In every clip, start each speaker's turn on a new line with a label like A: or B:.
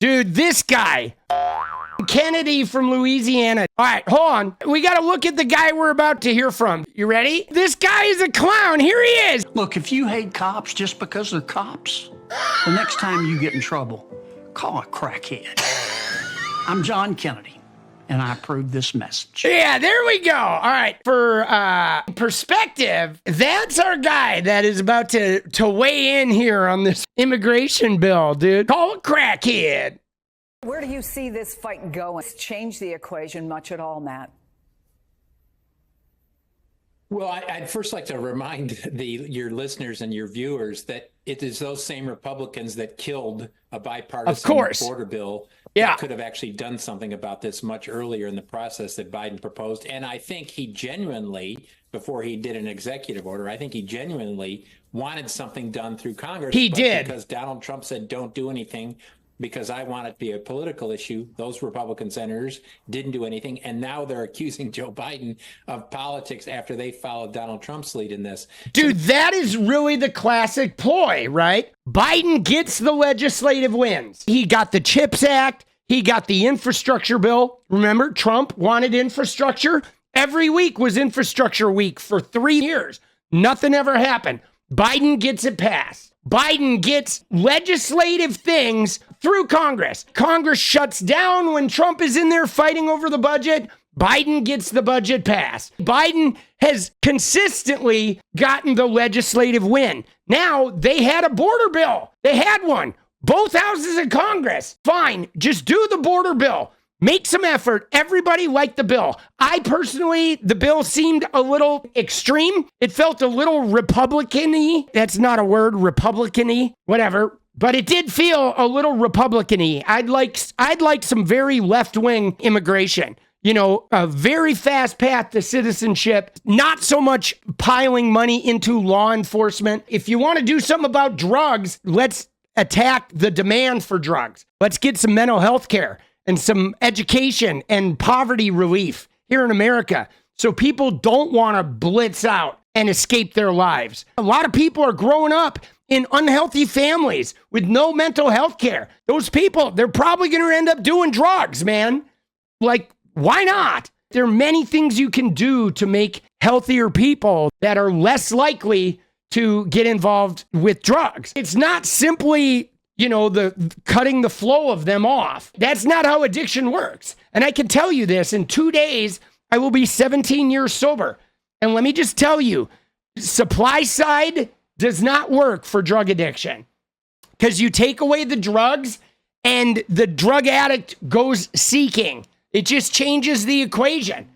A: Dude, this guy, Kennedy from Louisiana. All right, hold on. We got to look at the guy we're about to hear from. You ready? This guy is a clown. Here he is.
B: Look, if you hate cops just because they're cops, the next time you get in trouble, call a crackhead. I'm John Kennedy, and I approve this message.
A: Yeah, there we go. All right, for perspective, that's our guy that is about to weigh in here on this immigration bill, dude. Call a crackhead.
C: Where do you see this fight going? It's changed the equation much at all, Matt?
D: Well, I'd first like to remind your listeners and your viewers that it is those same Republicans that killed a bipartisan border bill that could have actually done something about this much earlier in the process that Biden proposed. And I think he genuinely, before he did an executive order, I think he genuinely wanted something done through Congress.
A: He did.
D: Because Donald Trump said, don't do anything, because I want it to be a political issue. Those Republican senators didn't do anything. And now they're accusing Joe Biden of politics after they followed Donald Trump's lead in this.
A: Dude, that is really the classic ploy, right? Biden gets the legislative wins. He got the CHIPS Act. He got the infrastructure bill. Remember, Trump wanted infrastructure. Every week was infrastructure week for 3 years. Nothing ever happened. Biden gets it passed. Biden gets legislative things through Congress. Congress shuts down when Trump is in there fighting over the budget. Biden gets the budget passed. Biden has consistently gotten the legislative win. Now, they had a border bill. They had one. Both houses of Congress. Fine. Just do the border bill. Make some effort. Everybody liked the bill. I personally, the bill seemed a little extreme. It felt a little Republican-y. That's not a word, Republican-y, whatever. But it did feel a little Republican-y. I'd like some very left-wing immigration. You know, a very fast path to citizenship, not so much piling money into law enforcement. If you want to do something about drugs, let's attack the demand for drugs. Let's get some mental health care and some education and poverty relief here in America so people don't want to blitz out and escape their lives. A lot of people are growing up in unhealthy families with no mental health care. Those people, they're probably going to end up doing drugs, man. Like, why not? There are many things you can do to make healthier people that are less likely to get involved with drugs. It's not simply, you know, the cutting the flow of them off. That's not how addiction works. And I can tell you this, in 2 days, I will be 17 years sober. And let me just tell you, supply side does not work for drug addiction, because you take away the drugs and the drug addict goes seeking. It just changes the equation.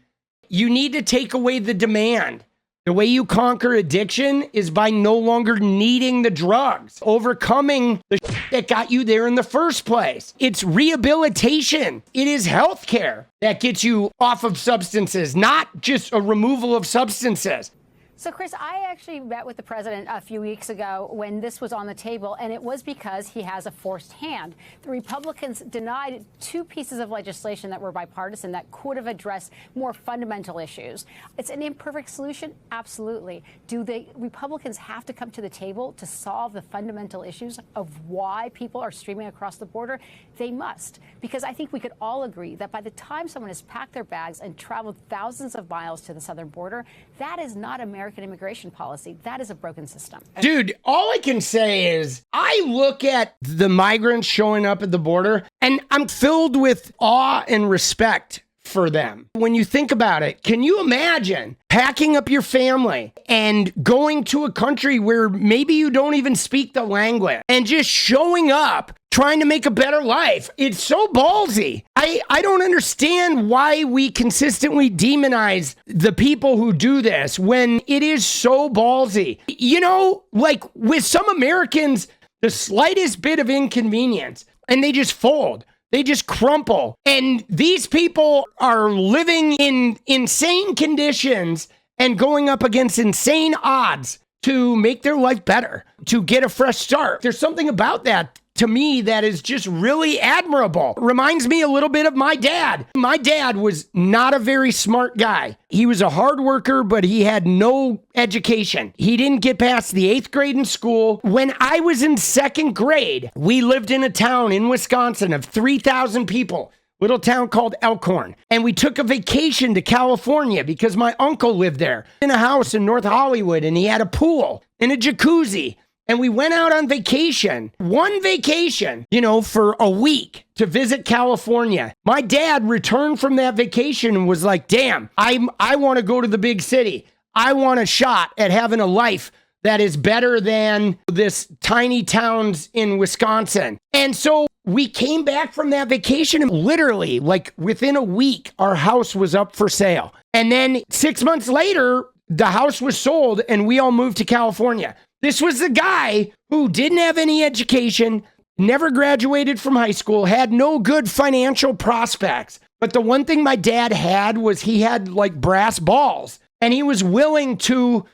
A: You need to take away the demand. The way you conquer addiction is by no longer needing the drugs, overcoming the that got you there in the first place. It's rehabilitation. It is healthcare that gets you off of substances, not just a removal of substances.
E: So, Chris, I actually met with the president a few weeks ago when this was on the table, and it was because he has a forced hand. The Republicans denied 2 pieces of legislation that were bipartisan that could have addressed more fundamental issues. It's an imperfect solution? Absolutely. Do the Republicans have to come to the table to solve the fundamental issues of why people are streaming across the border? They must, because I think we could all agree that by the time someone has packed their bags and traveled thousands of miles to the southern border, that is not American immigration policy. That is a broken system.
A: Dude, all I can say is I look at the migrants showing up at the border and I'm filled with awe and respect for them. When you think about it, can you imagine packing up your family and going to a country where maybe you don't even speak the language and just showing up trying to make a better life? It's so ballsy. I don't understand why we consistently demonize the people who do this when it is so ballsy. You know, like with some Americans, the slightest bit of inconvenience and they just fold. They just crumple. And these people are living in insane conditions and going up against insane odds to make their life better, to get a fresh start. There's something about that to me that is just really admirable. Reminds me a little bit of my dad. My dad was not a very smart guy. He was a hard worker, but he had no education. He didn't get past the 8th grade in school. When I was in 2nd grade, we lived in a town in Wisconsin of 3,000 people. Little town called Elkhorn. And we took a vacation to California because my uncle lived there in a house in North Hollywood, and he had a pool and a jacuzzi. And we went out on vacation, one vacation, for a week to visit California. My dad returned from that vacation and was like, damn, I want to go to the big city. I want a shot at having a life that is better than this tiny towns in Wisconsin. And so we came back from that vacation and literally, like within a week, our house was up for sale. And then 6 months later, the house was sold and we all moved to California. This was the guy who didn't have any education, never graduated from high school, had no good financial prospects. But the one thing my dad had was he had like brass balls, and he was willing to,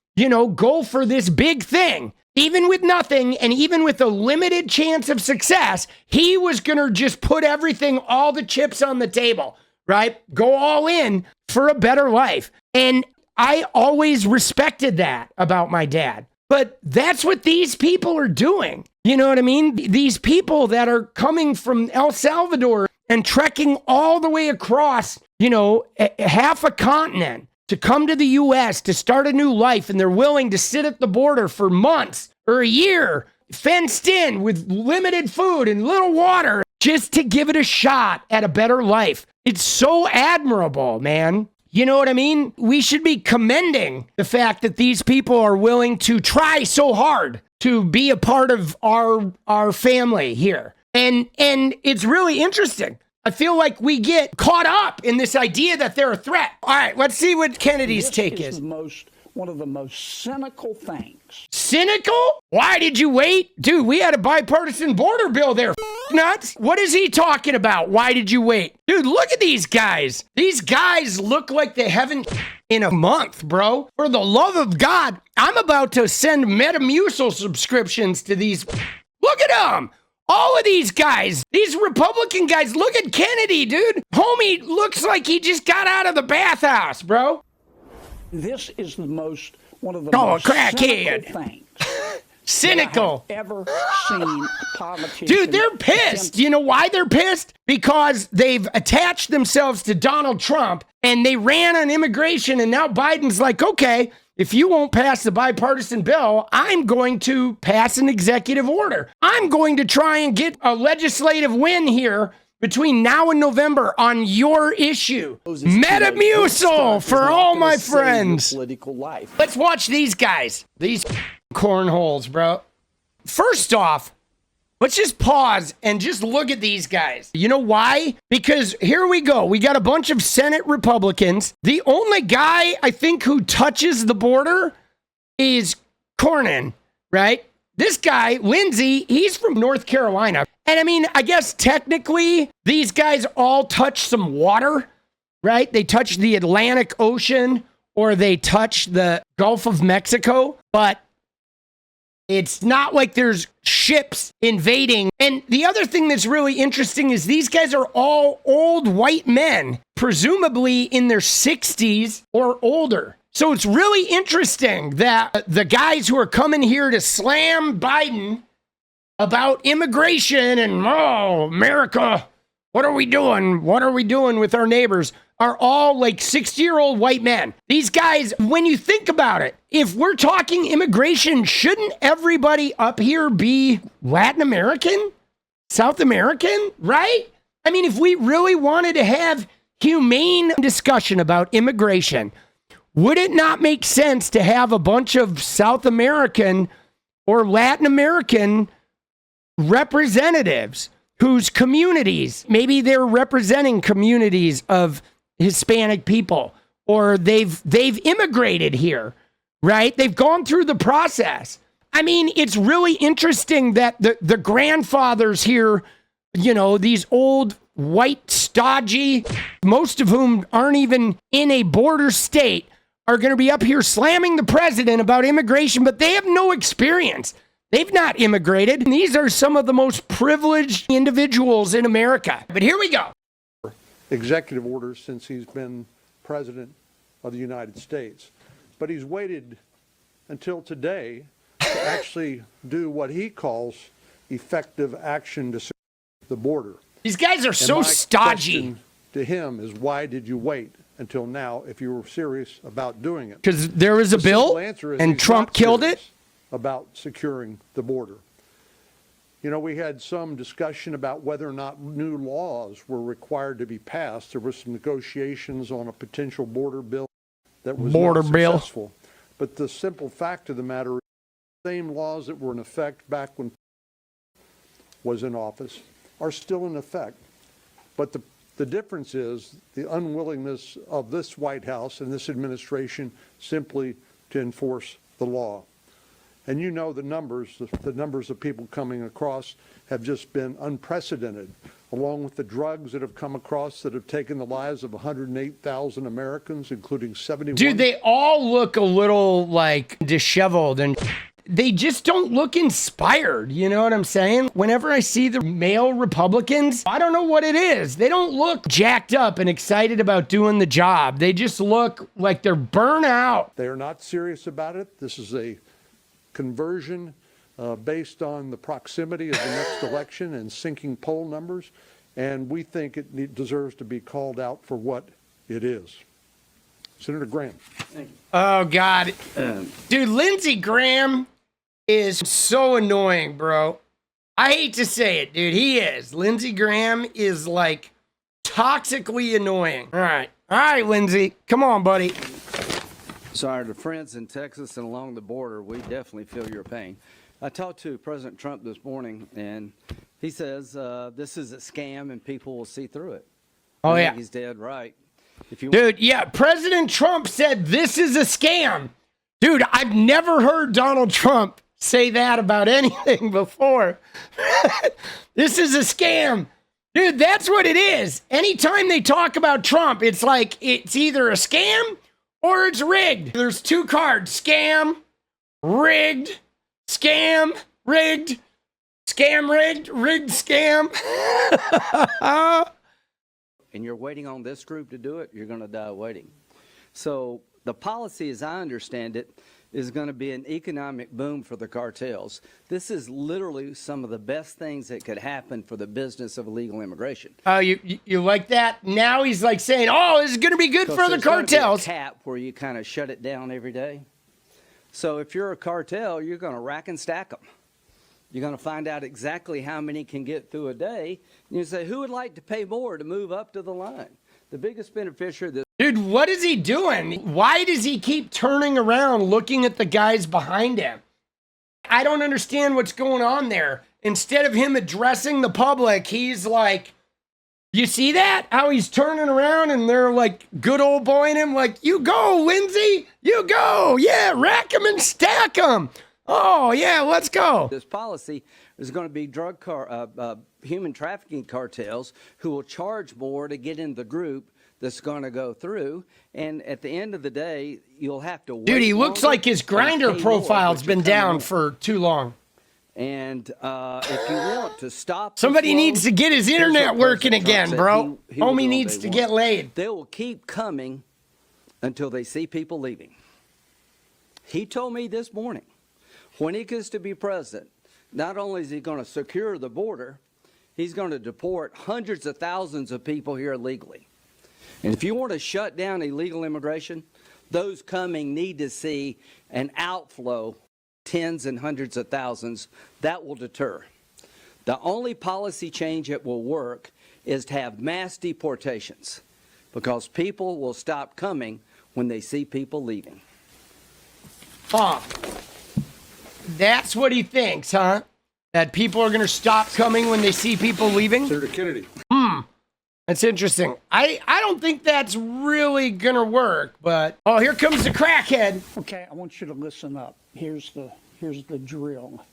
A: go for this big thing. Even with nothing and even with a limited chance of success, he was going to just put everything, all the chips on the table, right? Go all in for a better life. And I always respected that about my dad. But that's what these people are doing. You know what I mean? These people that are coming from El Salvador and trekking all the way across, half a continent to come to the U.S. to start a new life, and they're willing to sit at the border for months or a year, fenced in with limited food and little water, just to give it a shot at a better life. It's so admirable, man. You know what I mean? We should be commending the fact that these people are willing to try so hard to be a part of our family here. And it's really interesting. I feel like we get caught up in this idea that they're a threat. All right, let's see what Kennedy's take is.
B: One of the most cynical things.
A: Cynical? Why did you wait? Dude, we had a bipartisan border bill there. Nuts. What is he talking about? Why did you wait? Dude, look at these guys. These guys look like they haven't in a month, bro. For the love of God, I'm about to send Metamucil subscriptions to these. Look at them. All of these guys, these Republican guys, look at Kennedy, dude. Homie looks like he just got out of the bathhouse, bro.
B: This is one of the
A: most
B: cynical things.
A: Cynical.
B: I have ever seen politicians.
A: Dude, they're pissed. You know why they're pissed? Because they've attached themselves to Donald Trump and they ran on immigration, and now Biden's like, okay, if you won't pass the bipartisan bill, I'm going to pass an executive order. I'm going to try and get a legislative win here between now and November on your issue. Metamucil for all my friends.
B: Political life.
A: Let's watch these guys. These cornholes, bro. First off, let's just pause and just look at these guys. You know why? Because here we go. We got a bunch of Senate Republicans. The only guy I think who touches the border is Cornyn, right? This guy, Lindsey, he's from North Carolina. And I mean, I guess technically these guys all touch some water, right? They touch the Atlantic Ocean or they touch the Gulf of Mexico, but it's not like there's ships invading. And the other thing that's really interesting is these guys are all old white men, presumably in their 60s or older. So it's really interesting that the guys who are coming here to slam Biden about immigration and, oh, America, what are we doing? What are we doing with our neighbors? Are all like 60-year-old white men. These guys, when you think about it, if we're talking immigration, shouldn't everybody up here be Latin American? South American, right? I mean, if we really wanted to have humane discussion about immigration, would it not make sense to have a bunch of South American or Latin American representatives whose communities, maybe they're representing communities of Hispanic people, or they've immigrated here, right? They've gone through the process. I mean, it's really interesting that the grandfathers here, you know, these old white stodgy, most of whom aren't even in a border state, are going to be up here slamming the president about immigration, but they have no experience. They've not immigrated. These are some of the most privileged individuals in America. But here we go.
F: Executive orders since he's been president of the United States. But he's waited until today to actually do what he calls effective action to secure the border.
A: These guys are so stodgy.
F: Question to him is, why did you wait until now if you were serious about doing it?
A: Because there was a bill and Trump killed it?
F: About securing the border. You know, we had some discussion about whether or not new laws were required to be passed. There were some negotiations on a potential border bill that was not successful. But the simple fact of the matter is the same laws that were in effect back when was in office are still in effect. But the difference is the unwillingness of this White House and this administration simply to enforce the law. And you know the numbers of people coming across have just been unprecedented, along with the drugs that have come across that have taken the lives of 108,000 Americans, including 71.
A: Dude, they all look a little like disheveled and they just don't look inspired. You know what I'm saying? Whenever I see the male Republicans, I don't know what it is. They don't look jacked up and excited about doing the job. They just look like they're burnt out.
F: They are not serious about it. This is a conversion based on the proximity of the next election and sinking poll numbers, and we think it deserves to be called out for what it is. Senator Graham.
G: Thank you.
A: Oh, God. Dude, Lindsey Graham is so annoying, bro. I hate to say it, dude. He is. Lindsey Graham is like toxically annoying. All right, Lindsey. Come on, buddy.
G: Sorry, to friends in Texas and along the border, we definitely feel your pain. I talked to President Trump this morning, and he says this is a scam and people will see through it. I think he's dead right.
A: Dude, yeah, President Trump said this is a scam. Dude, I've never heard Donald Trump say that about anything before. This is a scam. Dude, that's what it is. Anytime they talk about Trump, it's like it's either a scam or it's rigged. There's two cards: scam, rigged, scam, rigged, scam, rigged, rigged, scam.
G: And you're waiting on this group to do it, you're going to die waiting. So the policy, as I understand it, is going to be an economic boom for the cartels. This is literally some of the best things that could happen for the business of illegal immigration.
A: Oh, you like that? Now he's like saying, oh, this is going to be good for the cartels.
G: There's a cap where you kind of shut it down every day. So if you're a cartel, you're going to rack and stack them. You're going to find out exactly how many can get through a day. And you say, who would like to pay more to move up to the line? The biggest beneficiary of this.
A: Dude, what is he doing? Why does he keep turning around looking at the guys behind him? I don't understand what's going on there. Instead of him addressing the public, he's like, you see that? How he's turning around and they're like good old boying him like, you go, Lindsey, you go. Yeah, rack him and stack him. Oh, yeah, let's go.
G: This policy is going to be human trafficking cartels who will charge more to get in the group that's going to go through. And at the end of the day, you'll have to wait.
A: Dude, he looks like his Grindr profile's been down for too long.
G: And if you want to stop,
A: somebody needs to get his internet working again, bro. Homie needs to get laid.
G: They will keep coming until they see people leaving. He told me this morning, when he gets to be president, not only is he going to secure the border, he's going to deport hundreds of thousands of people here illegally. And if you want to shut down illegal immigration, those coming need to see an outflow, tens and hundreds of thousands. That will deter. The only policy change that will work is to have mass deportations, because people will stop coming when they see people leaving.
A: That's what he thinks, huh? That people are going to stop coming when they see people leaving?
F: Senator Kennedy.
A: That's interesting. I don't think that's really going to work, but... Oh, here comes the crackhead.
B: Okay, I want you to listen up. Here's the drill.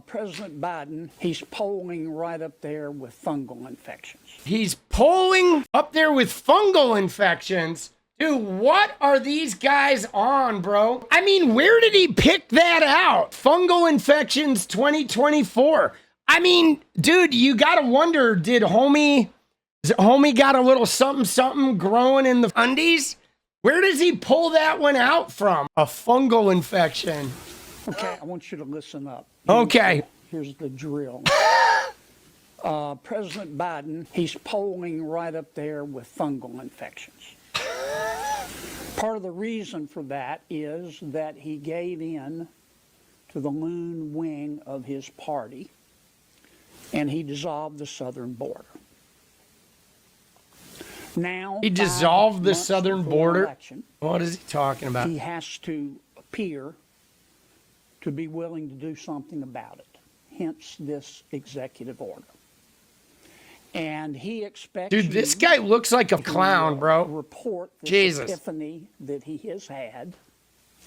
B: President Biden, he's polling right up there with fungal infections.
A: He's polling up there with fungal infections? Dude, what are these guys on, bro? I mean, where did he pick that out? Fungal infections 2024. I mean, dude, you gotta wonder, did homie got a little something growing in the undies? Where does he pull that one out from? A fungal infection.
B: Okay, I want you to listen up. Here's the drill. President Biden, he's polling right up there with fungal infections. Part of the reason for that is that he gave in to the loon wing of his party, and he dissolved the southern border. Now,
A: he dissolved the southern border?
B: Election,
A: what is he talking about?
B: He has to appear to be willing to do something about it, hence this executive order. And he expects
A: Dude, this guy looks like a clown, bro.
B: Report this
A: Jesus.
B: epiphany that he has had.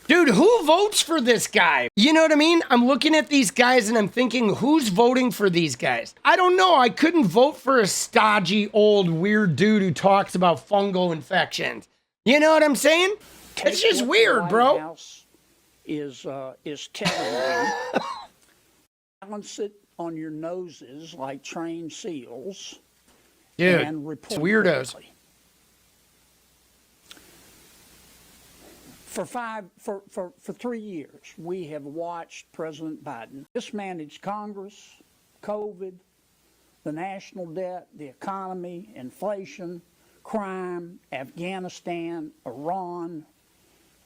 A: Dude, who votes for this guy? You know what I mean? I'm looking at these guys and I'm thinking, who's voting for these guys? I don't know. I couldn't vote for a stodgy, old, weird dude who talks about fungal infections. You know what I'm saying? It's just weird, bro.
B: House is telling you, balance it on your noses like trained seals.
A: Dude,
B: and report
A: it's weirdos.
B: Quickly. For 3 years, we have watched President Biden mismanage Congress, COVID, the national debt, the economy, inflation, crime, Afghanistan, Iran,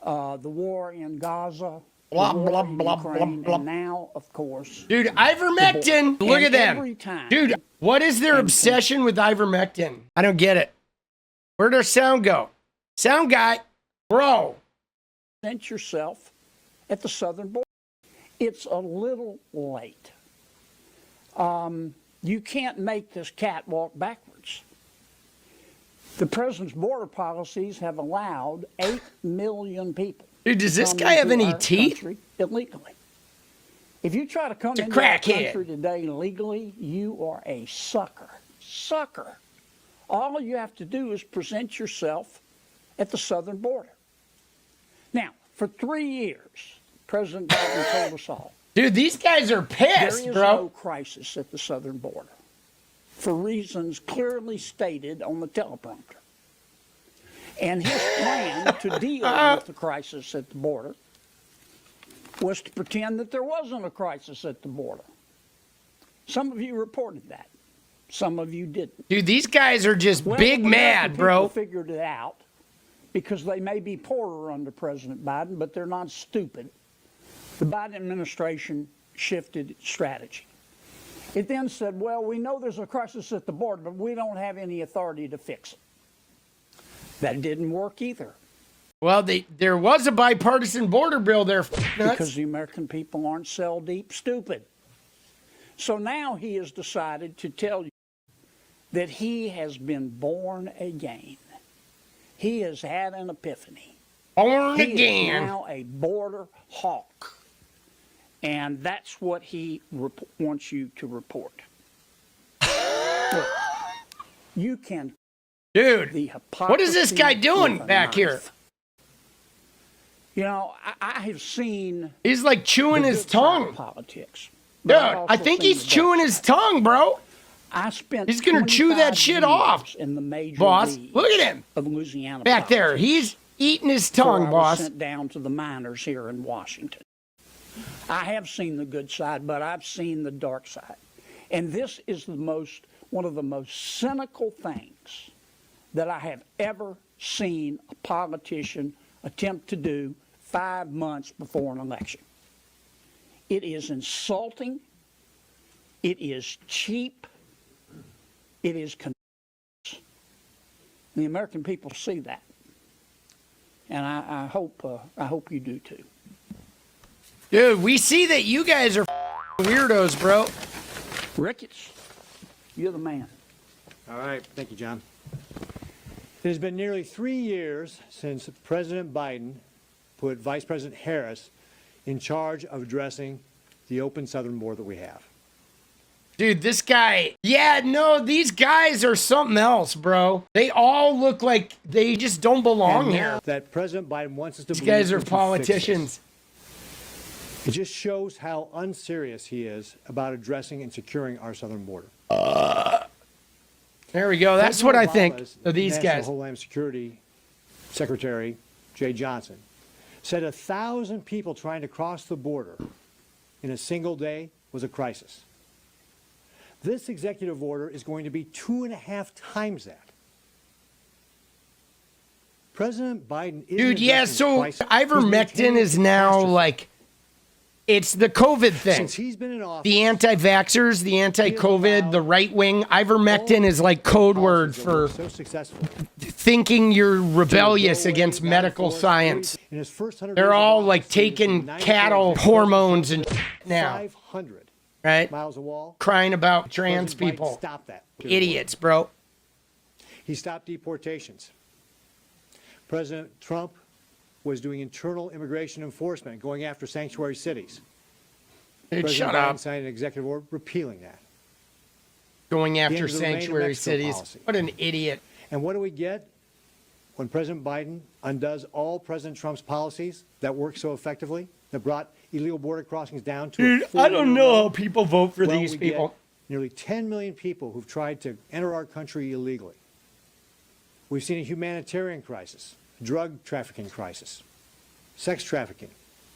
B: the war in Gaza,
A: blah,
B: the war
A: blah,
B: in
A: blah,
B: Ukraine,
A: blah, blah.
B: and now, of course,
A: dude, ivermectin. Look at them. Dude, what is their obsession with ivermectin? I don't get it. Where'd our sound go? Sound guy, bro.
B: Present yourself at the southern border. It's a little late. You can't make this cat walk backwards. The president's border policies have allowed 8 million people.
A: Dude, does this guy have any teeth?
B: Illegally. If you try to come into our country today legally, you are a sucker. Sucker. All you have to do is present yourself at the southern border. Now, for 3 years, President Biden told us all.
A: Dude, these guys are pissed,
B: there is
A: bro.
B: no crisis at the southern border for reasons clearly stated on the teleprompter. And his plan to deal with the crisis at the border was to pretend that there wasn't a crisis at the border. Some of you reported that. Some of you didn't.
A: Dude, these guys are just big mad, bro.
B: People figured it out because they may be poorer under President Biden, but they're not stupid. The Biden administration shifted its strategy. It then said, well, we know there's a crisis at the border, but we don't have any authority to fix it. That didn't work either.
A: Well, there was a bipartisan border bill there.
B: Because the American people aren't cell deep stupid. So now he has decided to tell you that he has been born again. He has had an epiphany.
A: Born
B: again.
A: He
B: is now a border hawk. And that's what he wants you to report. Look, you can...
A: Dude, what is this guy doing back here?
B: You know, I have seen...
A: He's like chewing his tongue.
B: Politics.
A: Dude, I think he's chewing his tongue, bro. He's going to chew that shit off.
B: In the major
A: boss, look at him.
B: Of Louisiana
A: back there. He's eating his tongue, boss.
B: Sent down to the miners here in Washington. I have seen the good side, but I've seen the dark side. And this is one of the most cynical things that I have ever seen a politician attempt to do 5 months before an election. It is insulting. It is cheap. It is confusing. The American people see that. And I hope you do too.
A: Dude, we see that you guys are weirdos, bro.
B: Ricketts, you're the man.
H: All right. Thank you, John. It has been nearly 3 years since President Biden put Vice President Harris in charge of addressing the open southern border that we have.
A: Dude, this guy, these guys are something else, bro. They all look like they just don't belong here.
H: That President Biden wants us to
A: These
H: believe
A: guys are
H: we can
A: politicians.
H: fix this. It just shows how unserious he is about addressing and securing our southern border.
A: There we go. That's what I think of these
H: National
A: guys.
H: Homeland Security Secretary Jay Johnson said 1,000 people trying to cross the border in a single day was a crisis. This executive order is going to be 2.5 times that. President Biden is
A: Dude, so ivermectin is now like, it's the COVID thing.
H: Since he's been in office,
A: The anti-vaxxers, the anti-COVID, the right wing, ivermectin is like code word for
H: so successful.
A: thinking you're rebellious against medical science.
H: In his first 100
A: They're
H: days of
A: all
H: office,
A: like
H: he was
A: taking
H: 94
A: cattle
H: executive
A: hormones and
H: orders,
A: now,
H: 500
A: right?
H: miles of wall.
A: Crying about trans
H: President Biden
A: people.
H: stopped that.
A: Idiots, bro.
H: He stopped deportations. President Trump was doing internal immigration enforcement, going after sanctuary cities.
A: Dude,
H: President
A: shut
H: Biden
A: up.
H: signed an executive order repealing that.
A: Going
H: end
A: after
H: of the Remain in
A: sanctuary
H: Mexico
A: cities.
H: policy.
A: What an idiot.
H: And what do we get when President Biden undoes all President Trump's policies that work so effectively, that brought illegal border crossings down to
A: Dude,
H: a
A: I don't know how
H: 4-year
A: people vote for
H: Well,
A: these
H: we get
A: people.
H: Nearly 10 million people who've tried to enter our country illegally. We've seen a humanitarian crisis, drug trafficking crisis, sex trafficking,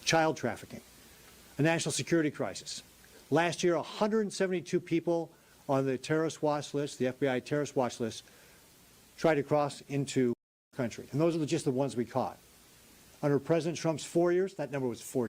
H: child trafficking, a national security crisis. Last year, 172 people on the terrorist watch list, the FBI terrorist watch list, tried to cross into the country. And those are just the ones we caught. Under President Trump's 4 years, that number was 40.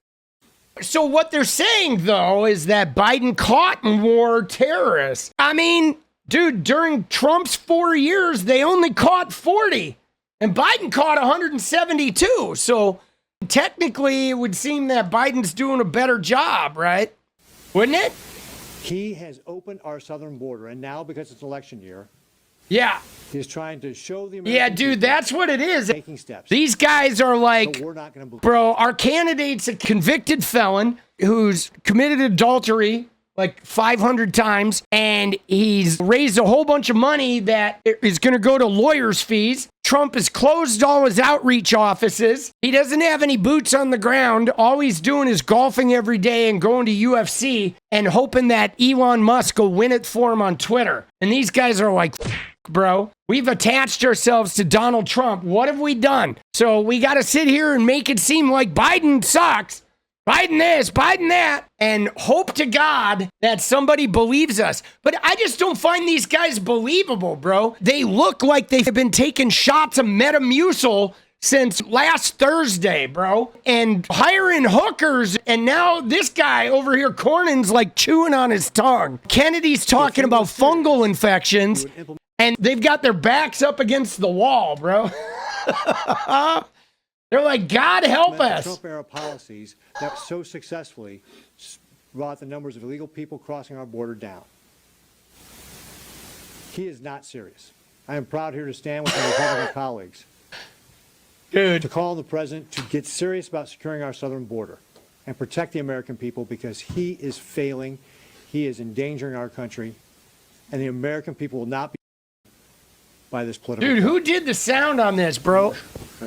A: So what they're saying, though, is that Biden caught more terrorists. I mean, dude, during Trump's 4 years, they only caught 40. And Biden caught 172. So technically, it would seem that Biden's doing a better job, right? Wouldn't it?
H: He has opened our southern border, and now, because it's election year,
A: Yeah.
H: he's trying to show the American
A: Yeah, dude,
H: people
A: that's what it is.
H: taking steps.
A: These guys are like,
H: So we're not going to believe.
A: bro, our candidate's a convicted felon who's committed adultery like 500 times, and he's raised a whole bunch of money that is going to go to lawyers' fees. Trump has closed all his outreach offices. He doesn't have any boots on the ground. All he's doing is golfing every day and going to UFC and hoping that Elon Musk will win it for him on Twitter. And these guys are like, bro, we've attached ourselves to Donald Trump. What have we done? So we got to sit here and make it seem like Biden sucks. Biden this, Biden that, and hope to God that somebody believes us. But I just don't find these guys believable, bro. They look like they've been taking shots of Metamucil since last Thursday, bro, and hiring hookers. And now this guy over here, Cornyn's like chewing on his tongue. Kennedy's talking about fungal infections, and they've got their backs up against the wall, bro. They're like, God help us.
H: Trump-era policies that so successfully brought the numbers of illegal people crossing our border down. He is not serious. I am proud here to stand with my Republican colleagues
A: Dude.
H: to call on the president to get serious about securing our southern border and protect the American people, because he is failing. He is endangering our country, and the American people will not be by this political.
A: Dude, who did the sound on this, bro?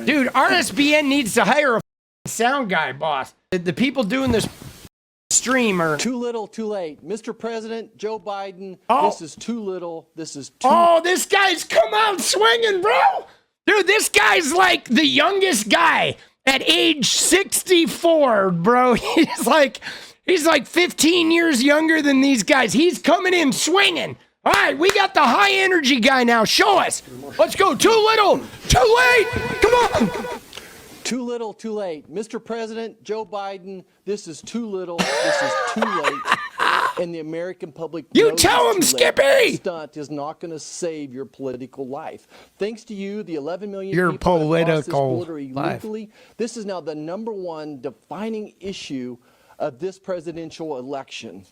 A: Dude, RSBN needs to hire a sound guy, boss. The people doing this stream are...
I: Too little, too late. Mr. President, Joe Biden,
A: Oh.
I: This is too little. This is too...
A: Oh, this guy's come out swinging, bro. Dude, this guy's like the youngest guy at age 64, bro. He's like 15 years younger than these guys. He's coming in swinging. All right, we got the high energy guy now. Show us. Let's go. Too little, too late. Come on.
I: Too little, too late. Mr. President, Joe Biden, this is too little. This is too late. And the American public
A: You
I: knows
A: tell
I: it's
A: him,
I: too late.
A: Skippy!
I: This stunt is not going to save your political life. Thanks to you, the 11 million
A: Your
I: people that crossed this
A: political
I: border illegally, this is now the #1 defining issue of this presidential election.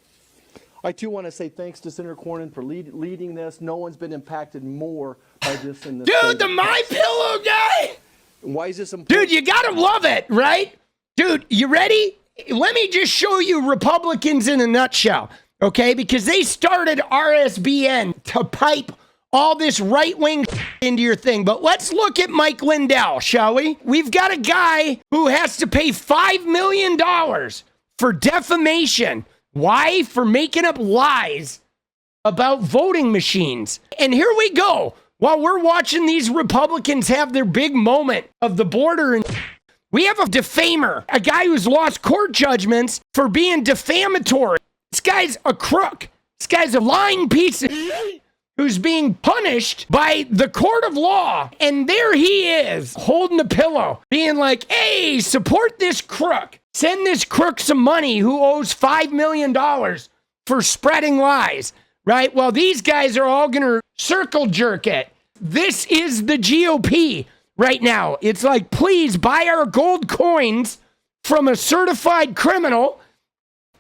I: I, too, want to say thanks to Senator Cornyn for leading this. No one's been impacted more by this in this
A: Dude, the My Pillow guy.
I: Why is this important?
A: Dude, you gotta love it, right? Dude, you ready? Let me just show you Republicans in a nutshell. okay? Because they started RSBN to pipe all this right-wing into your thing. But let's look at Mike Lindell, shall we? We've got a guy who has to pay $5 million for defamation. Why? For making up lies about voting machines. And here we go. While we're watching these Republicans have their big moment of the border, and we have a defamer, a guy who's lost court judgments for being defamatory. This guy's a crook. This guy's a lying piece of who's being punished by the court of law. And there he is, holding a pillow, being like, hey, support this crook. Send this crook some money who owes $5 million for spreading lies, right? Well, these guys are all going to circle jerk it. This is the GOP right now. It's like, please buy our gold coins from a certified criminal,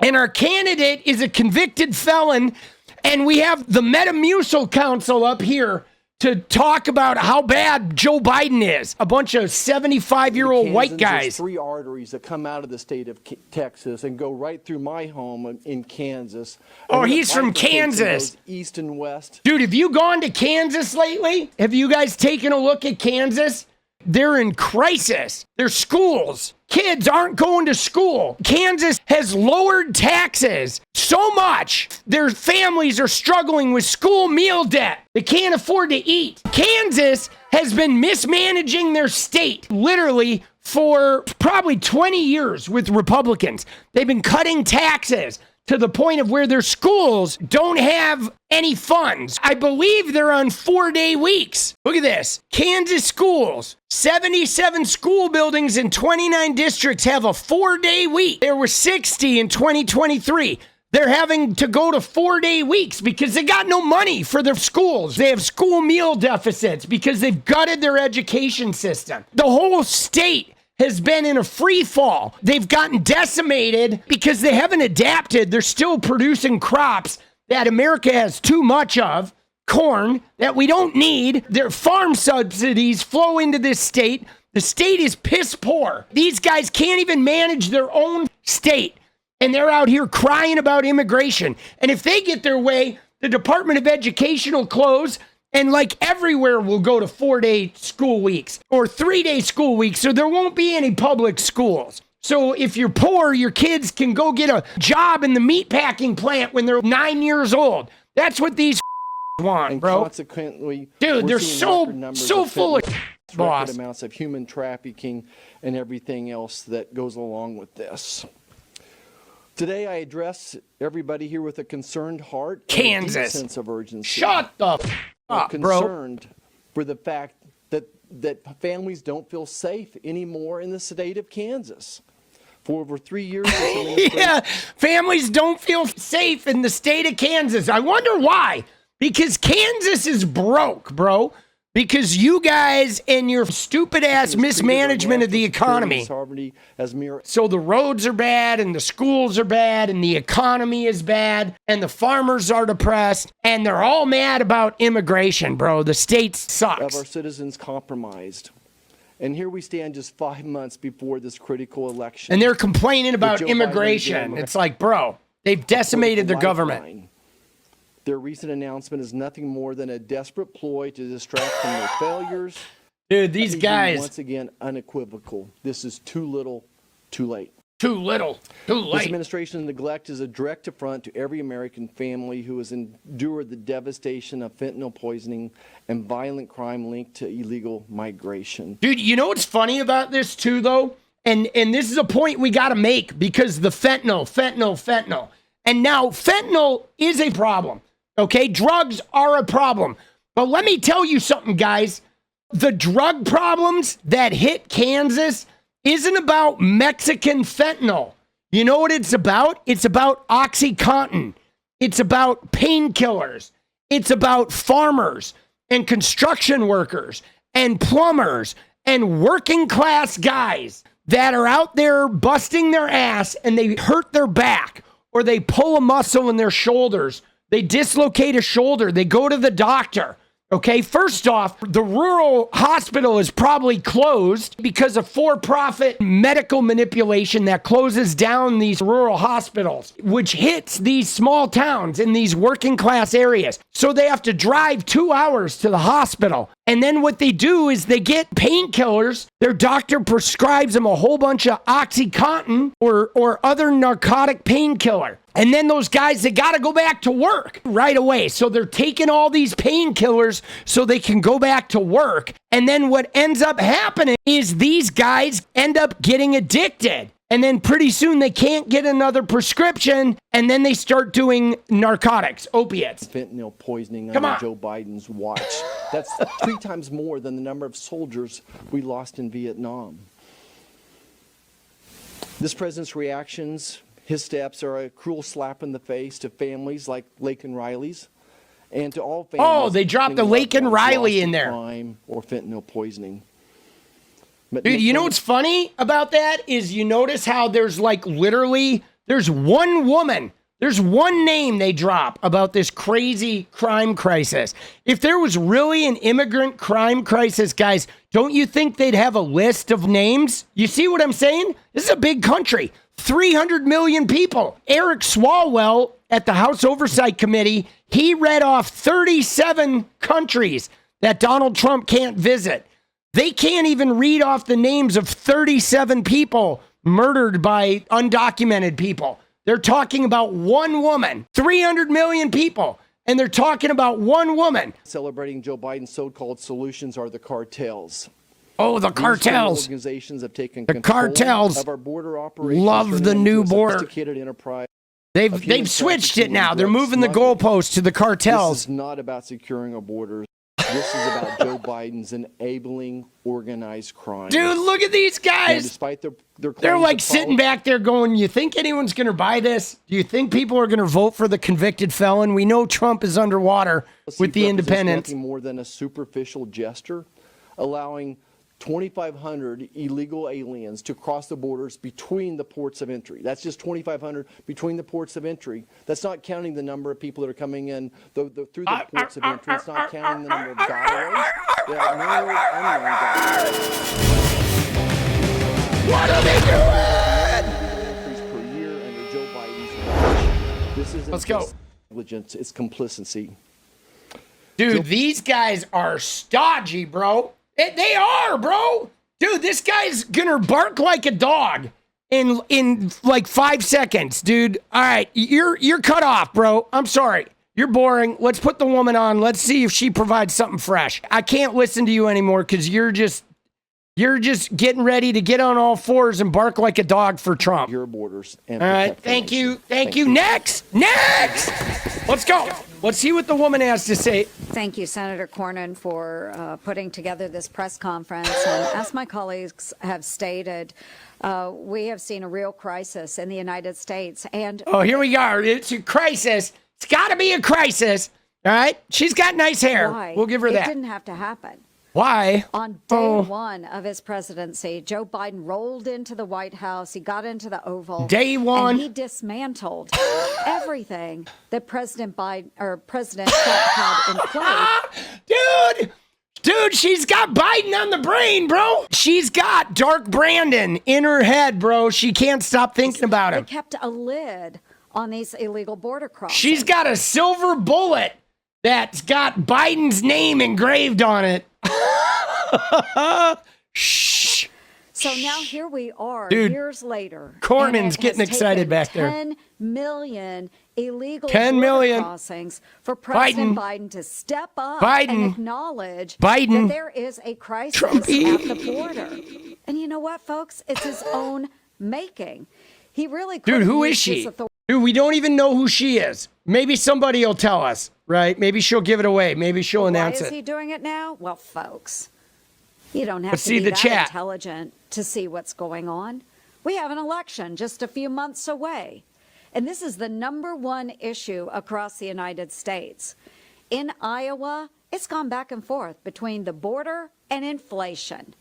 A: and our candidate is a convicted felon, and we have the Metamucil Council up here to talk about how bad Joe Biden is. A bunch of 75-year-old white guys.
I: There's 3 arteries that come out of the state of Texas and go right through my home in Kansas.
A: Oh, he's from Kansas.
I: East and west.
A: Dude, have you gone to Kansas lately? Have you guys taken a look at Kansas? They're in crisis. Their schools. Kids aren't going to school. Kansas has lowered taxes so much. Their families are struggling with school meal debt. They can't afford to eat. Kansas has been mismanaging their state literally for probably 20 years with Republicans. They've been cutting taxes to the point of where their schools don't have any funds. I believe they're on 4-day weeks. Look at this. Kansas schools, 77 school buildings in 29 districts have a 4-day week. There were 60 in 2023. They're having to go to 4-day weeks because they got no money for their schools. They have school meal deficits because they've gutted their education system. The whole state has been in a free fall. They've gotten decimated because they haven't adapted. They're still producing crops that America has too much of, corn that we don't need. Their farm subsidies flow into this state. The state is piss poor. These guys can't even manage their own state, and they're out here crying about immigration. And if they get their way, the Department of Education will close, and like everywhere will go to 4-day school weeks or 3-day school weeks, so there won't be any public schools. So if you're poor, your kids can go get a job in the meatpacking plant when they're 9 years old. That's what these want,
I: and
A: bro.
I: Consequently,
A: dude, they're so full of boss.
I: Amounts of human trafficking and everything else that goes along with this. Today, I address everybody here with a concerned heart,
A: Kansas,
I: and a deep sense of urgency.
A: Shut the up,
I: concerned for the fact that families don't feel safe anymore in the state of Kansas. For over 3 years,
A: yeah, families don't feel safe in the state of Kansas. I wonder why. Because Kansas is broke, bro. Because you guys and your stupid ass mismanagement of the economy. So the roads are bad and the schools are bad and the economy is bad and the farmers are depressed and they're all mad about immigration, bro. The state sucks.
I: Of our citizens compromised. And here we stand just 5 months before this critical election.
A: And they're complaining about immigration. It's like, bro, they've decimated their government.
I: Their recent announcement is nothing more than a desperate ploy to distract from their failures.
A: Dude, these guys.
I: Once again, unequivocal. This is too little, too late.
A: Too little, too late.
I: This administration's neglect is a direct affront to every American family who has endured the devastation of fentanyl poisoning and violent crime linked to illegal migration.
A: Dude, you know what's funny about this too, though? And this is a point we got to make because the fentanyl. And now fentanyl is a problem. Okay, drugs are a problem. But let me tell you something, guys. The drug problems that hit Kansas isn't about Mexican fentanyl. You know what it's about? It's about OxyContin. It's about painkillers. It's about farmers and construction workers and plumbers and working class guys that are out there busting their ass and they hurt their back or they pull a muscle in their shoulders. They dislocate a shoulder. They go to the doctor. Okay, first off, the rural hospital is probably closed because of for-profit medical manipulation that closes down these rural hospitals, which hits these small towns in these working class areas. So they have to drive 2 hours to the hospital. And then what they do is they get painkillers. Their doctor prescribes them a whole bunch of OxyContin or other narcotic painkiller. And then those guys, they got to go back to work right away. So they're taking all these painkillers so they can go back to work. And then what ends up happening is these guys end up getting addicted. And then pretty soon they can't get another prescription. And then they start doing narcotics, opiates.
I: Fentanyl poisoning under Joe Biden's watch. That's 3 times more than the number of soldiers we lost in Vietnam. This president's reactions, his steps are a cruel slap in the face to families like Laken Riley's and to all families.
A: Oh, they dropped the Laken Riley in there.
I: Crime or fentanyl poisoning. But
A: dude, you know what's funny about that is you notice how there's like literally, there's one woman, there's one name they drop about this crazy crime crisis. If there was really an immigrant crime crisis, guys, don't you think they'd have a list of names? You see what I'm saying? This is a big country. 300 million people. Eric Swalwell at the House Oversight Committee, he read off 37 countries that Donald Trump can't visit. They can't even read off the names of 37 people murdered by undocumented people. They're talking about one woman, 300 million people, and they're talking about one woman.
I: Celebrating Joe Biden's so-called solutions are the cartels.
A: Oh, the cartels.
I: Organizations have taken
A: the cartels
I: of our border operations.
A: Love the new border.
I: Sophisticated enterprise.
A: They've switched it now. They're moving the goalposts to the cartels.
I: This is not about securing our borders. This is about Joe Biden's enabling organized crime.
A: Dude, look at these guys.
I: And despite their
A: they're like sitting back there going, you think anyone's going to buy this? Do you think people are going to vote for the convicted felon? We know Trump is underwater with the independents.
I: Nothing more than a superficial gesture, allowing 2,500 illegal aliens to cross the borders between the ports of entry. That's just 2,500 between the ports of entry. That's not counting the number of people that are coming in through the ports of entry. It's not counting the number of gotaways. There are numerous unknown gotaways.
A: What are they
I: doing? Per year under Joe Biden's watch. This isn't
A: Let's go.
I: Negligence, it's complicity.
A: Dude, these guys are stodgy, bro. They are, bro. Dude, this guy's gonna bark like a dog in like 5 seconds, dude. All right, you're cut off, bro. I'm sorry. You're boring. Let's put the woman on. Let's see if she provides something fresh. I can't listen to you anymore because you're just getting ready to get on all fours and bark like a dog for Trump.
I: Your borders. And
A: all right, thank you. Next. Let's go. Let's see what the woman has to say.
J: Thank you, Senator Cornyn, for putting together this press conference. And as my colleagues have stated, we have seen a real crisis in the United States. And
A: oh, here we are. It's a crisis. It's got to be a crisis. All right. She's got nice hair.
J: Why?
A: We'll give her that.
J: It didn't have to happen.
A: Why?
J: On day one of his presidency, Joe Biden rolled into the White House. He got into the Oval.
A: Day one.
J: And he dismantled everything that President Trump had in place.
A: Dude, she's got Biden on the brain, bro. She's got Dark Brandon in her head, bro. She can't stop thinking about him.
J: They kept a lid on these illegal border crossings.
A: She's got a silver bullet that's got Biden's name engraved on it. Shh.
J: So now here we are,
A: dude,
J: years later.
A: Cornyn's getting excited back there.
J: 10 million illegal
A: 10 million
J: crossings for President Biden to step up and acknowledge
A: that
J: there is a crisis at the border. And you know what, folks? It's his own making. He really could.
A: Dude, who is she? Dude, we don't even know who she is. Maybe somebody will tell us, right? Maybe she'll give it away. Maybe she'll announce it.
J: Why is he doing it now? Well, folks, you don't have to be that intelligent to see what's going on. We have an election just a few months away. And this is the #1 issue across the United States. In Iowa, it's gone back and forth between the border and inflation,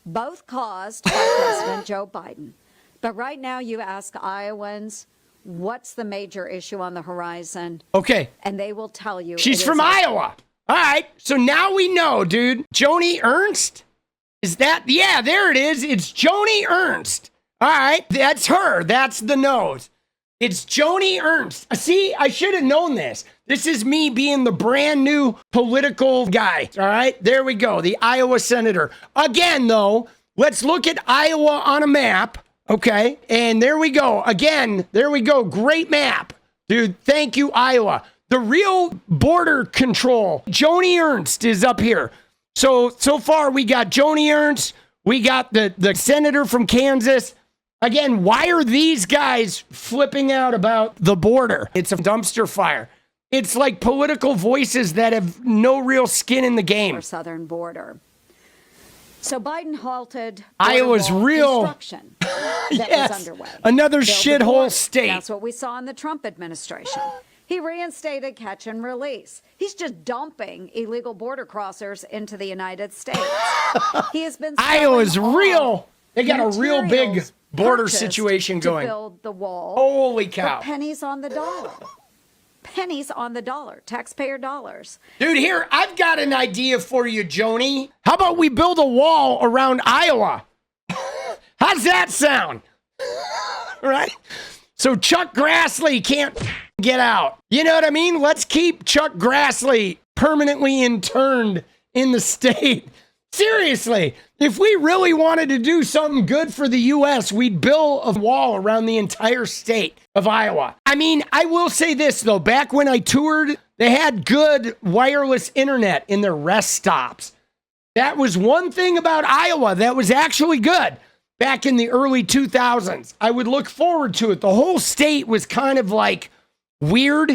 J: both caused by President Joe Biden. But right now, you ask Iowans, what's the major issue on the horizon?
A: Okay.
J: And they will tell you.
A: She's from Iowa. All right. So now we know, dude. Joni Ernst? Is that? Yeah, there it is. It's Joni Ernst. All right. That's her. That's the nose. It's Joni Ernst. See, I should have known this. This is me being the brand new political guy. All right. There we go. The Iowa senator. Again, though, let's look at Iowa on a map. Okay. And there we go. Again, there we go. Great map. Dude, thank you, Iowa. The real border control. Joni Ernst is up here. So far we got Joni Ernst. We got the senator from Kansas. Again, why are these guys flipping out about the border? It's a dumpster fire. It's like political voices that have no real skin in the game.
J: Our southern border. So Biden halted
A: Iowa's real
J: construction that was underway.
A: Another shithole state.
J: That's what we saw in the Trump administration. He reinstated catch and release. He's just dumping illegal border crossers into the United States. He has been
A: Iowa's real. They got a real big border situation going.
J: To build the wall.
A: Holy cow.
J: For pennies on the dollar. Pennies on the dollar. Taxpayer dollars.
A: Dude, here, I've got an idea for you, Joni. How about we build a wall around Iowa? How's that sound? Right? So Chuck Grassley can't get out. You know what I mean? Let's keep Chuck Grassley permanently interned in the state. Seriously, if we really wanted to do something good for the U.S., we'd build a wall around the entire state of Iowa. I mean, I will say this, though. Back when I toured, they had good wireless internet in their rest stops. That was one thing about Iowa that was actually good back in the early 2000s. I would look forward to it. The whole state was kind of like weird.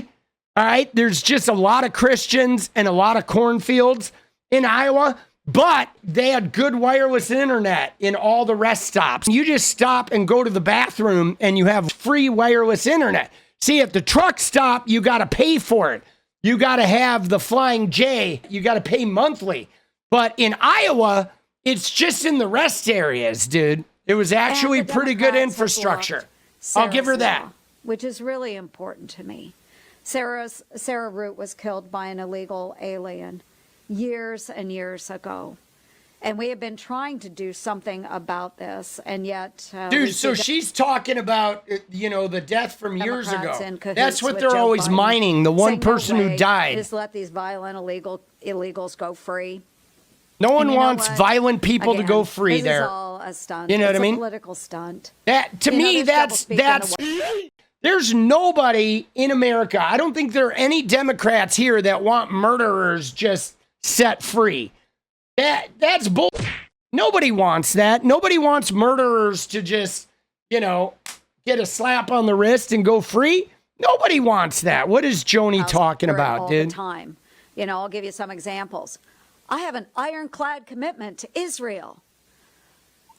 A: All right. There's just a lot of Christians and a lot of cornfields in Iowa, but they had good wireless internet in all the rest stops. You just stop and go to the bathroom and you have free wireless internet. See, at the truck stop, you got to pay for it. You got to have the Flying J. You got to pay monthly. But in Iowa, it's just in the rest areas, dude. It was actually pretty good infrastructure. I'll give her that.
J: Law, which is really important to me. Sarah Root was killed by an illegal alien years and years ago. And we have been trying to do something about this, and yet...
A: dude, so she's talking about, the death from years ago. That's what they're always Biden mining, the one person who died.
J: Just let these violent illegals go free.
A: No one wants violent people to go free there.
J: This is all a stunt.
A: You know what I mean?
J: It's a political stunt.
A: To me, that's there's nobody in America. I don't think there are any Democrats here that want murderers just set free. That's bull. Nobody wants that. Nobody wants murderers to just, get a slap on the wrist and go free. Nobody wants that. What is Joni talking about, dude?
J: All the time. I'll give you some examples. I have an ironclad commitment to Israel.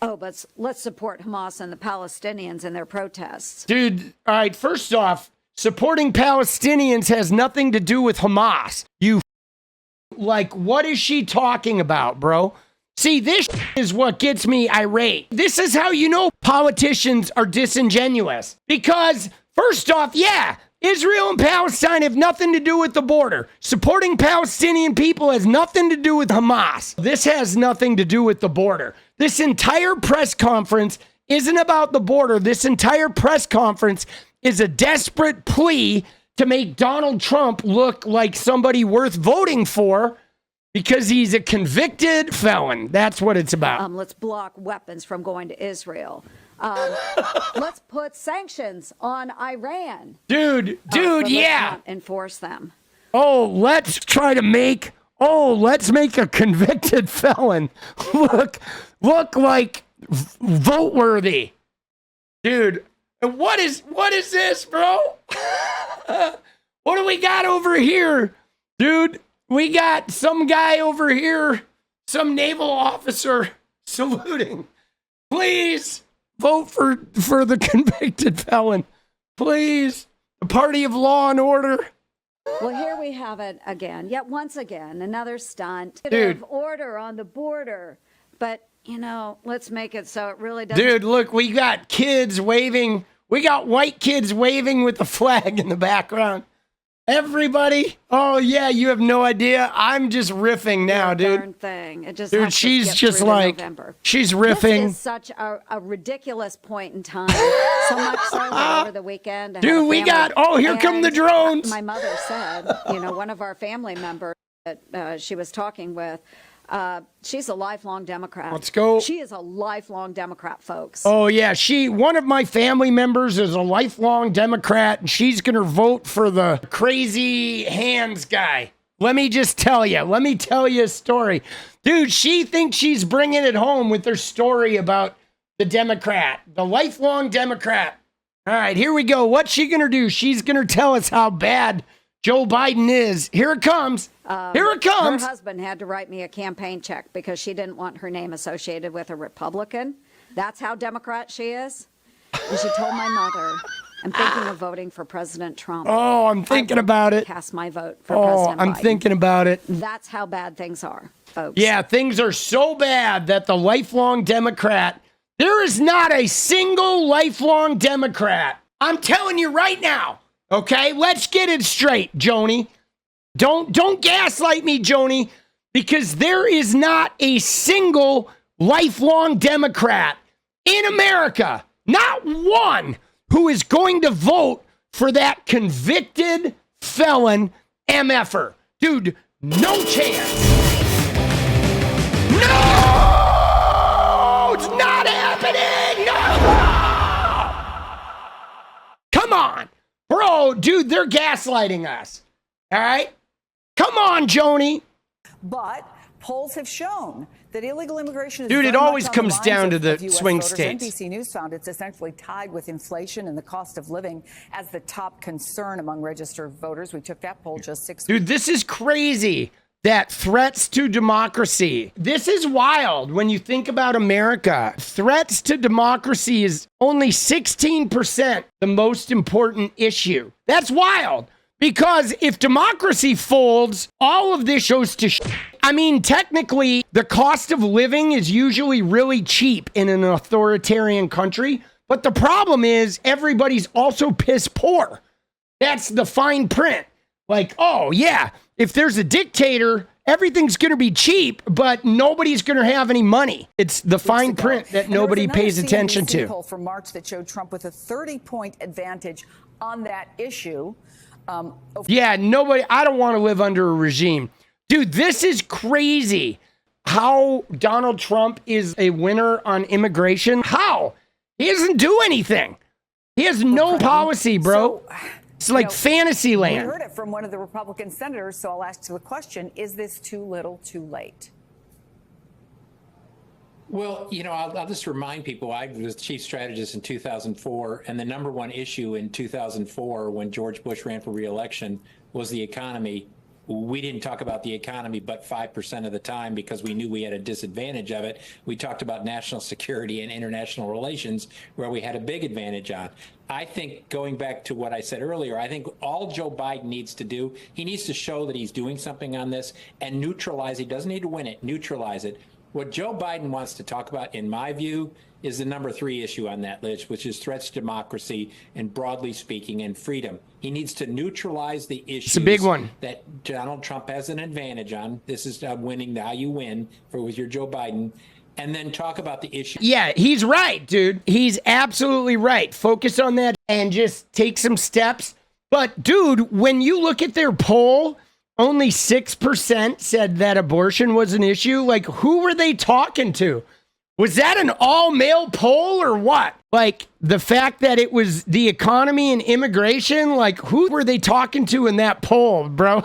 J: Oh, but let's support Hamas and the Palestinians in their protests.
A: Dude, all right, first off, supporting Palestinians has nothing to do with Hamas. What is she talking about, bro? See, this is what gets me irate. This is how you know politicians are disingenuous. Because, first off, Israel and Palestine have nothing to do with the border. Supporting Palestinian people has nothing to do with Hamas. This has nothing to do with the border. This entire press conference isn't about the border. This entire press conference is a desperate plea to make Donald Trump look like somebody worth voting for because he's a convicted felon. That's what it's about.
J: Let's block weapons from going to Israel. Let's put sanctions on Iran.
A: Dude,
J: let's not enforce them.
A: Let's make a convicted felon look like vote worthy. Dude, what is this, bro? What do we got over here? Dude, we got some guy over here, some naval officer saluting. Please vote for the convicted felon. Please. The party of law and order.
J: Well, here we have it again. Yet once again, another stunt.
A: Dude.
J: Order on the border. But, let's make it so it really doesn't.
A: Dude, look, we got kids waving. We got white kids waving with the flag in the background. Everybody. Oh, yeah, you have no idea. I'm just riffing now, dude.
J: Darn thing. It just
A: Dude, she's just like, she's riffing.
J: This is such a ridiculous point in time. So much so that over the weekend.
A: Dude, we got, here come the drones.
J: My mother said, one of our family members that she was talking with, she's a lifelong Democrat.
A: Let's go.
J: She is a lifelong Democrat, folks.
A: Oh, yeah. One of my family members is a lifelong Democrat, and she's going to vote for the crazy hands guy. Let me tell you a story. Dude, she thinks she's bringing it home with her story about the Democrat, the lifelong Democrat. All right, here we go. What's she going to do? She's going to tell us how bad Joe Biden is. Here it comes. Here it comes.
J: Her husband had to write me a campaign check because she didn't want her name associated with a Republican. That's how Democrat she is. And she told my mother, I'm thinking of voting for President Trump.
A: Oh, I'm thinking about it.
J: Cast my vote for President Biden.
A: I'm thinking about it.
J: That's how bad things are, folks.
A: Yeah, things are so bad that the lifelong Democrat, there is not a single lifelong Democrat. I'm telling you right now. Okay, let's get it straight, Joni. Don't gaslight me, Joni, because there is not a single lifelong Democrat in America, not one, who is going to vote for that convicted felon MFer. Dude, no chance. No! It's not happening! No! Come on. Bro, dude, they're gaslighting us. All right? Come on, Joni.
C: But polls have shown that illegal immigration is
A: Dude, it
C: very
A: always
C: much on
A: comes
C: minds
A: down to the
C: of US
A: swing
C: voters.
A: states.
C: NBC News found it's essentially tied with inflation and the cost of living as the top concern among registered voters. We took that poll just 6
A: Dude, this is crazy. That threats to democracy. This is wild when you think about America. Threats to democracy is only 16% the most important issue. That's wild. Because if democracy folds, all of this goes to I mean, technically, the cost of living is usually really cheap in an authoritarian country. But the problem is everybody's also piss poor. That's the fine print. Like, oh, yeah, if there's a dictator, everything's going to be cheap, but nobody's going to have any money. It's the fine print that nobody pays attention to.
C: Poll from March that showed Trump with a 30-point advantage on that issue.
A: Yeah, nobody, I don't want to live under a regime. Dude, this is crazy. How Donald Trump is a winner on immigration. How? He doesn't do anything. He has no policy, bro. It's like fantasy land.
C: We heard it from one of the Republican senators, so I'll ask you the question, is this too little, too late?
D: Well, I'll just remind people, I was chief strategist in 2004, and the number one issue in 2004 when George Bush ran for re-election was the economy. We didn't talk about the economy but 5% of the time because we knew we had a disadvantage of it. We talked about national security and international relations where we had a big advantage on. I think going back to what I said earlier, I think all Joe Biden needs to do, he needs to show that he's doing something on this and neutralize. He doesn't need to win it, neutralize it. What Joe Biden wants to talk about, in my view, is the number 3 issue on that list, which is threats to democracy and, broadly speaking, and freedom. He needs to neutralize the issues.
A: It's a big one.
D: That Donald Trump has an advantage on. This is winning, how you win with your Joe Biden. And then talk about the issue. Yeah,
A: he's right, dude. He's absolutely right. Focus on that and just take some steps. But, dude, when you look at their poll, only 6% said that abortion was an issue. Like, who were they talking to? Was that an all-male poll or what? Like, the fact that it was the economy and immigration, like, who were they talking to in that poll, bro?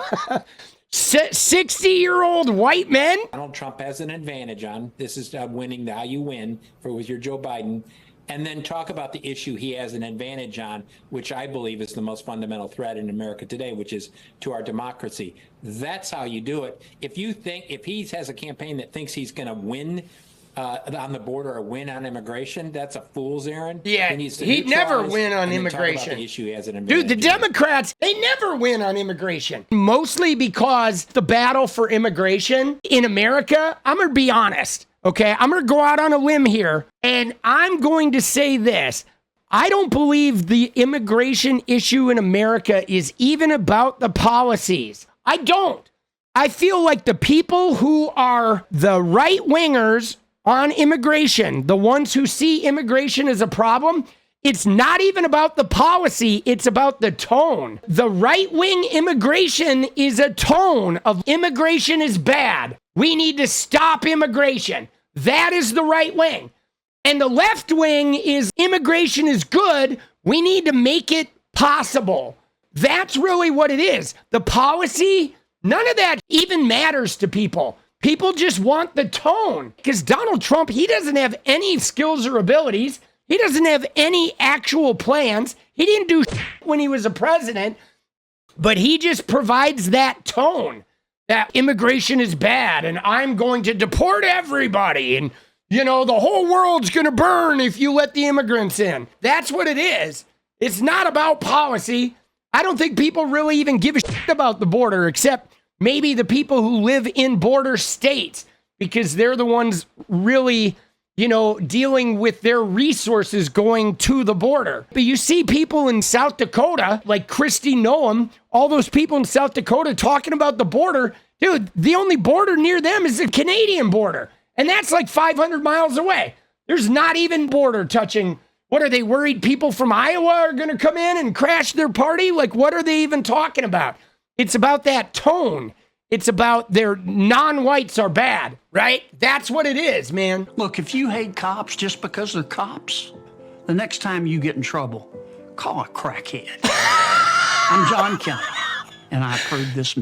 A: 60-year-old white men?
D: Donald Trump has an advantage on. This is winning, how you win with your Joe Biden. And then talk about the issue he has an advantage on, which I believe is the most fundamental threat in America today, which is to our democracy. That's how you do it. If he has a campaign that thinks he's going to win on the border or win on immigration, that's a fool's errand.
A: Yeah, he'd never win on immigration.
D: The issue he has an
A: Dude, the Democrats, they never win on immigration. Mostly because the battle for immigration in America, I'm going to be honest. Okay, I'm going to go out on a limb here, and I'm going to say this. I don't believe the immigration issue in America is even about the policies. I don't. I feel like the people who are the right wingers on immigration, the ones who see immigration as a problem, it's not even about the policy, it's about the tone. The right-wing immigration is a tone of immigration is bad. We need to stop immigration. That is the right wing. And the left wing is immigration is good. We need to make it possible. That's really what it is. The policy, none of that even matters to people. People just want the tone. Because Donald Trump, he doesn't have any skills or abilities. He doesn't have any actual plans. He didn't do shit when he was a president. But he just provides that tone that immigration is bad and I'm going to deport everybody and you know, the whole world's going to burn if you let the immigrants in. That's what it is. It's not about policy. I don't think people really even give a shit about the border, except maybe the people who live in border states, because they're the ones really, you know, dealing with their resources going to the border. But you see people in South Dakota, like Kristi Noem, all those people in South Dakota talking about the border. Dude, the only border near them is the Canadian border. And that's like 500 miles away. There's not even border touching. What are they worried people from Iowa are going to come in and crash their party? Like, what are they even talking about? It's about that tone. It's about their non-whites are bad, right? That's what it is, man.
B: Look, if you hate cops just because they're cops, the next time you get in trouble, call a crackhead. I'm John Kelly, and I approve this.